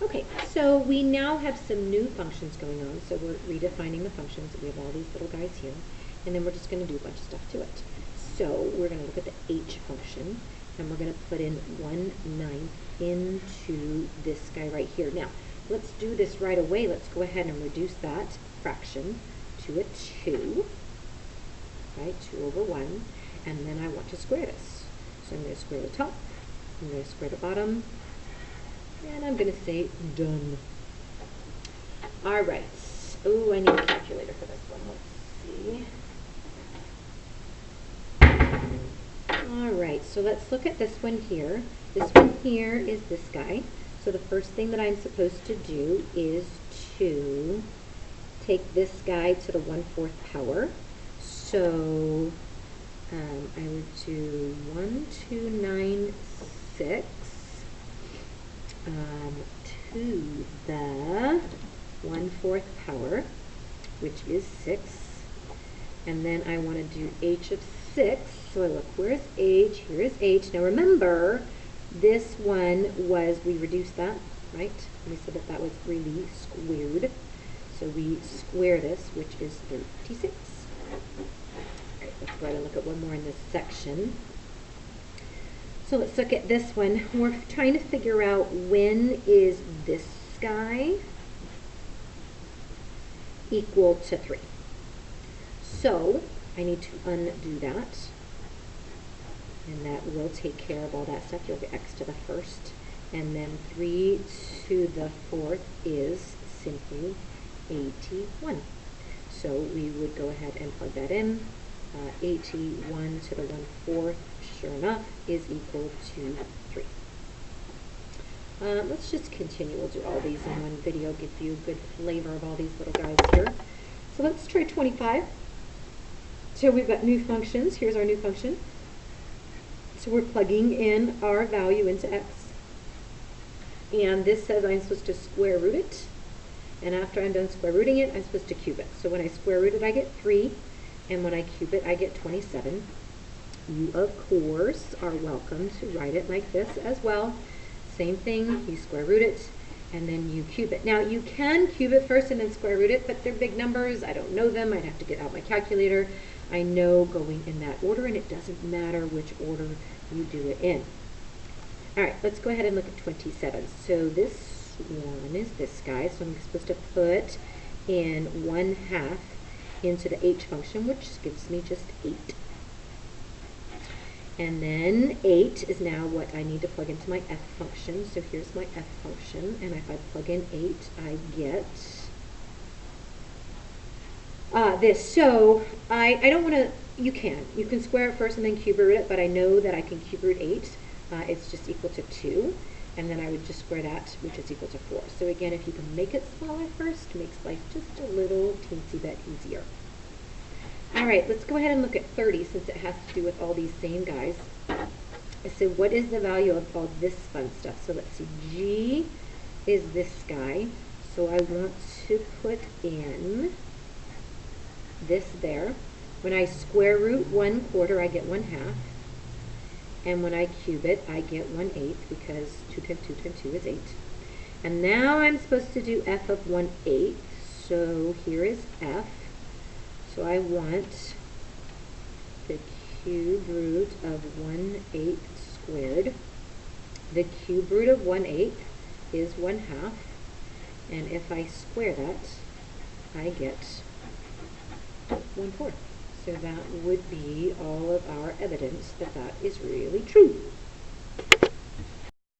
Okay, so we now have some new functions going on. So we're redefining the functions. We have all these little guys here. And then we're just going to do a bunch of stuff to it. So we're going to look at the h function. And we're going to put in 1/9 into this guy right here. Now, let's do this right away. Let's go ahead and reduce that fraction to a 2. Right, 2 over 1. And then I want to square this. So I'm going to square the top. I'm going to square the bottom. And I'm going to say done. All right. Oh, I need a calculator for this one. Let's see. All right. So let's look at this one here. This one here is this guy. So the first thing that I'm supposed to do is to take this guy to the 1/4 power. So I would do 1296 to the 1/4 power, which is 6. And then I want to do h of 6. So look, where's h? Here is h. Now remember, this one was, we reduced that, right? We said that that was really squared. So we square this, which is 36. Alright, let's go ahead and look at one more in this section. So let's look at this one. We're trying to figure out when is this guy equal to 3. So I need to undo that. And that will take care of all that stuff. You'll get x to the first. And then 3 to the 4th is simply 81. So we would go ahead and plug that in. 81 to the 1/4, sure enough, is equal to 3. Let's just continue. We'll do all these in one video, give you a good flavor of all these little guys here. So let's try 25. So we've got new functions. Here's our new function. So we're plugging in our value into x. And this says I'm supposed to square root it. And after I'm done square rooting it, I'm supposed to cube it. So when I square root it, I get 3. And when I cube it, I get 27. You, of course, are welcome to write it like this as well. Same thing, you square root it, and then you cube it. Now, you can cube it first and then square root it, but they're big numbers. I don't know them. I'd have to get out my calculator. I know going in that order, and it doesn't matter which order you do it in. All right, let's go ahead and look at 27. So this one is this guy. So I'm supposed to put in 1/2 into the h function, which gives me just 8. And then 8 is now what I need to plug into my f function. So here's my f function, and if I plug in 8, I get this. So I don't want to, you can square it first and then cube root it, but I know that I can cube root 8. It's just equal to 2. And then I would just square that, which is equal to 4. So again, if you can make it smaller first, makes life just a little teensy bit easier. All right, let's go ahead and look at 30 since it has to do with all these same guys. So what is the value of all this fun stuff? So let's see, g is this guy. So I want to put in this there. When I square root 1/4, I get 1/2. And when I cube it, I get 1/8 because 2 times 2 times 2 is 8. And now I'm supposed to do f of 1/8. So here is f. So I want the cube root of 1/8 squared. The cube root of 1/8 is 1/2. And if I square that, I get 1/4. So that would be all of our evidence that that is really true.